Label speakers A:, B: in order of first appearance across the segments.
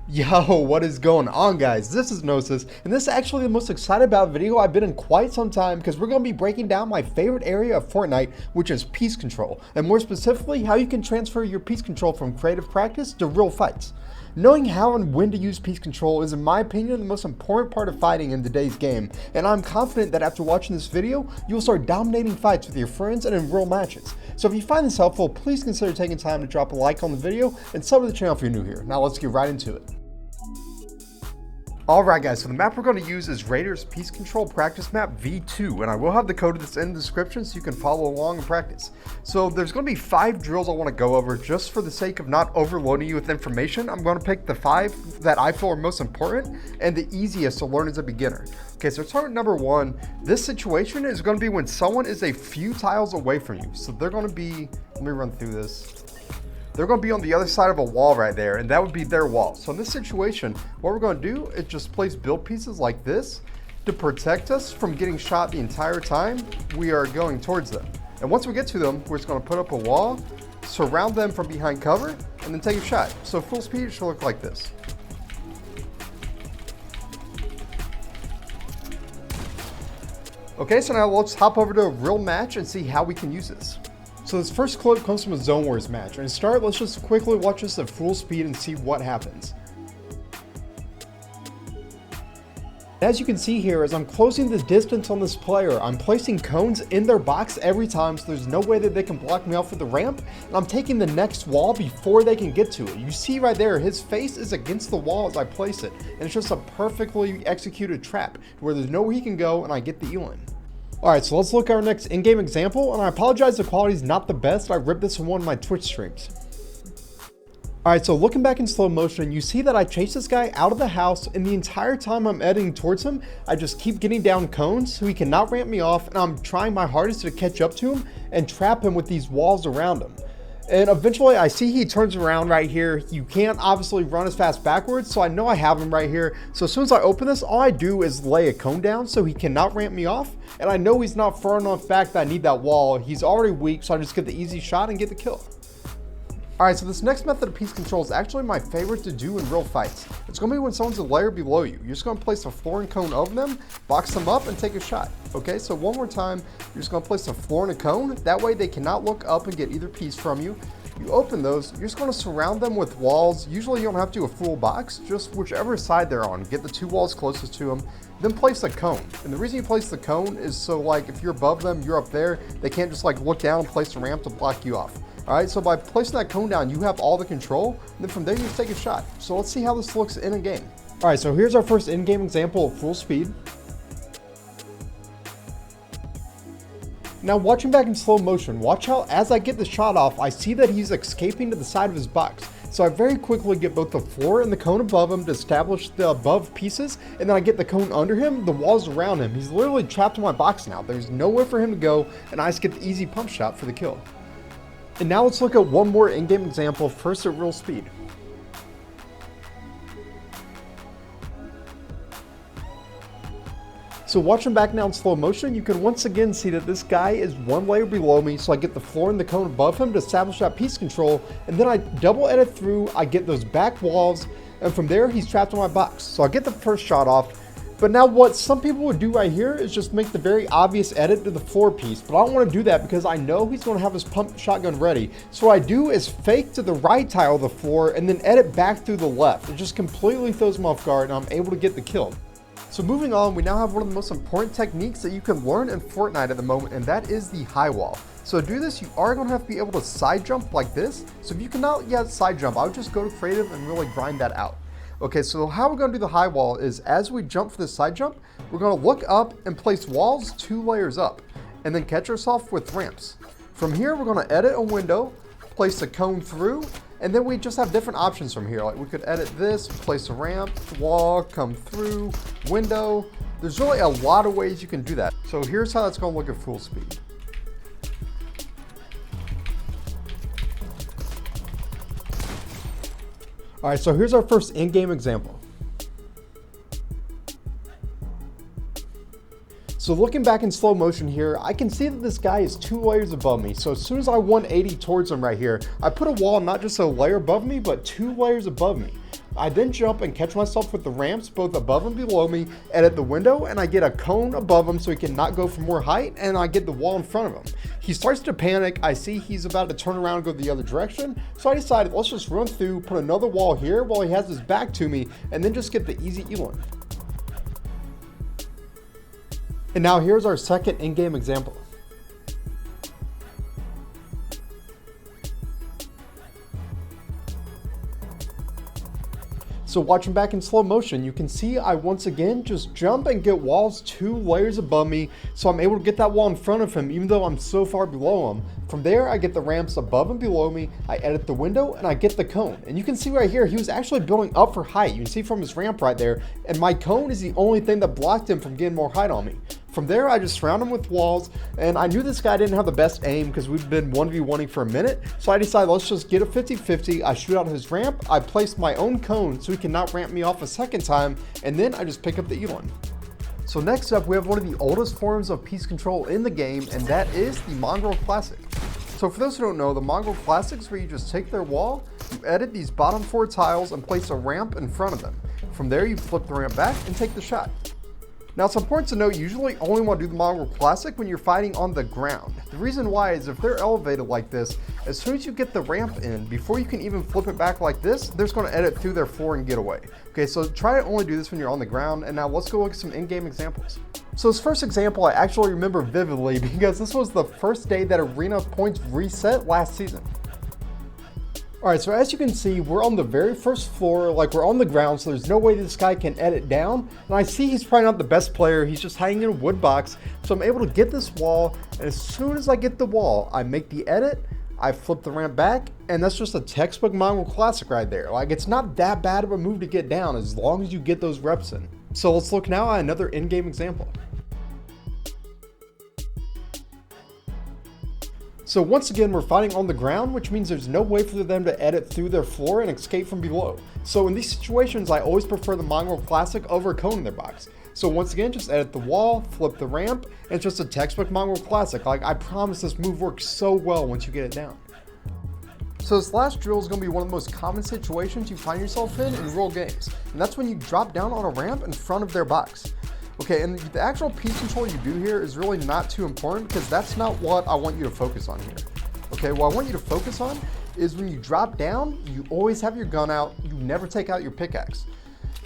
A: Yo, what is going on, guys? This is Gnosis, and this is actually the most excited about video I've been in quite some time because we're going to be breaking down my favorite area of Fortnite, which is piece control, and more specifically, how you can transfer your piece control from creative practice to real fights. Knowing how and when to use piece control is, in my opinion, the most important part of fighting in today's game, and I'm confident that after watching this video, you'll start dominating fights with your friends and in real matches. So if you find this helpful, please consider taking time to drop a like on the video and sub to the channel if you're new here. Now let's get right into it. Alright guys, so the map we're going to use is Raiders Piece Control Practice Map V2, and I will have the code of this in the description so you can follow along and practice. So there's going to be 5 drills I want to go over. Just for the sake of not overloading you with information, I'm going to pick the 5 that I feel are most important and the easiest to learn as a beginner. Okay, so target number 1, this situation is going to be when someone is a few tiles away from you. So they're going to be, let me run through this. They're going to be on the other side of a wall right there, and that would be their wall. So in this situation, what we're going to do is just place build pieces like this to protect us from getting shot the entire time we are going towards them. And once we get to them, we're just going to put up a wall, surround them from behind cover, and then take a shot. So full speed, it should look like this. Okay, so now let's hop over to a real match and see how we can use this. So this first clip comes from a Zone Wars match, and to start, let's just quickly watch this at full speed and see what happens. As you can see here, as I'm closing the distance on this player, I'm placing cones in their box every time, so there's no way that they can block me off with the ramp, and I'm taking the next wall before they can get to it. You see right there, his face is against the wall as I place it, and it's just a perfectly executed trap where there's nowhere he can go and I get the Ewan. Alright, so let's look at our next in-game example, and I apologize the quality is not the best. I ripped this from one of my Twitch streams. Alright, so looking back in slow motion, you see that I chase this guy out of the house, and the entire time I'm editing towards him, I just keep getting down cones so he cannot ramp me off, and I'm trying my hardest to catch up to him and trap him with these walls around him. And eventually I see he turns around right here. You can't obviously run as fast backwards, so I know I have him right here. So as soon as I open this, all I do is lay a cone down so he cannot ramp me off. And I know he's not far enough back that I need that wall. He's already weak, so I just get the easy shot and get the kill. Alright, so this next method of piece control is actually my favorite to do in real fights. It's going to be when someone's a layer below you. You're just going to place a floor and cone over them, box them up, and take a shot. Okay, so one more time, you're just going to place a floor and a cone. That way they cannot look up and get either piece from you. You open those, you're just going to surround them with walls. Usually you don't have to do a full box, just whichever side they're on. Get the 2 walls closest to them, then place a cone. And the reason you place the cone is so like if you're above them, you're up there, they can't just like look down and place a ramp to block you off. Alright, so by placing that cone down, you have all the control, and then from there you just take a shot. So let's see how this looks in a game. Alright, so here's our first in-game example at full speed. Now watching back in slow motion, watch how as I get the shot off, I see that he's escaping to the side of his box. So I very quickly get both the floor and the cone above him to establish the above pieces, and then I get the cone under him, the walls around him. He's literally trapped in my box now. There's nowhere for him to go, and I just get the easy pump shot for the kill. And now let's look at one more in-game example, first at real speed. So watching back now in slow motion, you can once again see that this guy is 1 layer below me, so I get the floor and the cone above him to establish that piece control, and then I double edit through, I get those back walls, and from there he's trapped in my box. So I get the first shot off, but now what some people would do right here is just make the very obvious edit to the floor piece, but I don't want to do that because I know he's going to have his pump shotgun ready. So what I do is fake to the right tile of the floor and then edit back through the left. It just completely throws him off guard, and I'm able to get the kill. So moving on, we now have one of the most important techniques that you can learn in Fortnite at the moment, and that is the high wall. So to do this, you are going to have to be able to side jump like this. So if you cannot yet side jump, I would just go to creative and really grind that out. Okay, so how we're going to do the high wall is as we jump for this side jump, we're going to look up and place walls 2 layers up, and then catch ourselves with ramps. From here, we're going to edit a window, place a cone through, and then we just have different options from here. Like we could edit this, place a ramp, wall, come through, window. There's really a lot of ways you can do that. So here's how that's going to look at full speed. Alright, so here's our first in-game example. So looking back in slow motion here, I can see that this guy is 2 layers above me. So as soon as I 180 towards him right here, I put a wall not just a layer above me, but 2 layers above me. I then jump and catch myself with the ramps both above and below me, edit the window, and I get a cone above him so he cannot go for more height, and I get the wall in front of him. He starts to panic. I see he's about to turn around and go the other direction, so I decided let's just run through, put another wall here while he has his back to me, and then just get the easy Elon. And now here's our second in-game example. So watching back in slow motion, you can see I once again just jump and get walls 2 layers above me, so I'm able to get that wall in front of him even though I'm so far below him. From there, I get the ramps above and below me, I edit the window, and I get the cone. And you can see right here, he was actually building up for height. You can see from his ramp right there, and my cone is the only thing that blocked him from getting more height on me. From there, I just surround him with walls, and I knew this guy didn't have the best aim because we've been 1v1ing for a minute, so I decided let's just get a 50-50. I shoot out his ramp, I place my own cone so he cannot ramp me off a second time, and then I just pick up the Elon. So next up, we have one of the oldest forms of piece control in the game, and that is the Mongrel Classic. So for those who don't know, the Mongrel Classic is where you just take their wall, you edit these bottom 4 tiles, and place a ramp in front of them. From there, you flip the ramp back and take the shot. Now it's important to note, you usually only want to do the Mongrel Classic when you're fighting on the ground. The reason why is if they're elevated like this, as soon as you get the ramp in, before you can even flip it back like this, they're just going to edit through their floor and get away. Okay, so try to only do this when you're on the ground, and now let's go look at some in-game examples. So this first example I actually remember vividly because this was the first day that arena points reset last season. Alright, so as you can see, we're on the very first floor, like we're on the ground, so there's no way this guy can edit down. And I see he's probably not the best player, he's just hiding in a wood box. So I'm able to get this wall, and as soon as I get the wall, I make the edit, I flip the ramp back, and that's just a textbook Mongrel Classic right there. Like, it's not that bad of a move to get down as long as you get those reps in. So let's look now at another in-game example. So once again, we're fighting on the ground, which means there's no way for them to edit through their floor and escape from below. So in these situations, I always prefer the Mongrel Classic over a cone in their box. So once again, just edit the wall, flip the ramp, and it's just a textbook Mongrel Classic. Like, I promise this move works so well once you get it down. So this last drill is going to be one of the most common situations you find yourself in real games. And that's when you drop down on a ramp in front of their box. Okay, and the actual piece control you do here is really not too important because that's not what I want you to focus on here. Okay, what I want you to focus on is when you drop down, you always have your gun out, you never take out your pickaxe.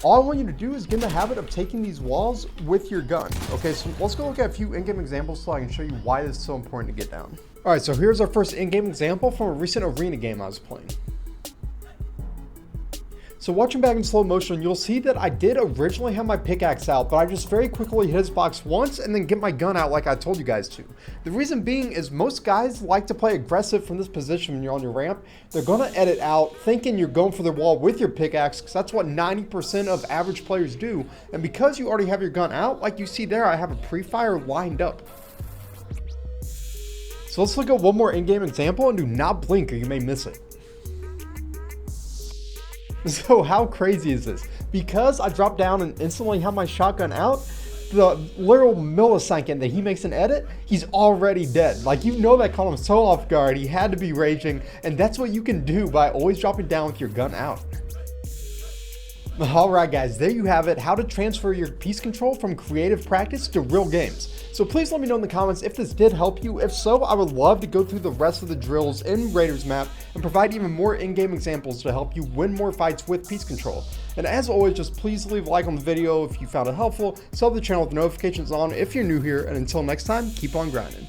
A: All I want you to do is get in the habit of taking these walls with your gun. Okay, so let's go look at a few in-game examples so I can show you why this is so important to get down. All right, so here's our first in-game example from a recent arena game I was playing. So watching back in slow motion, you'll see that I did originally have my pickaxe out, but I just very quickly hit his box once and then get my gun out like I told you guys to. The reason being is most guys like to play aggressive from this position when you're on your ramp. They're going to edit out thinking you're going for the wall with your pickaxe because that's what 90% of average players do. And because you already have your gun out, like you see there, I have a pre-fire lined up. So let's look at one more in-game example and do not blink or you may miss it. So how crazy is this? Because I dropped down and instantly have my shotgun out, the literal millisecond that he makes an edit, he's already dead. Like, you know, that caught him so off guard. He had to be raging, and that's what you can do by always dropping down with your gun out. Alright guys, there you have it, how to transfer your piece control from creative practice to real games. So please let me know in the comments if this did help you. If so, I would love to go through the rest of the drills in Raiders map and provide even more in-game examples to help you win more fights with piece control. And as always, just please leave a like on the video if you found it helpful, sub the channel with notifications on if you're new here, and until next time, keep on grinding.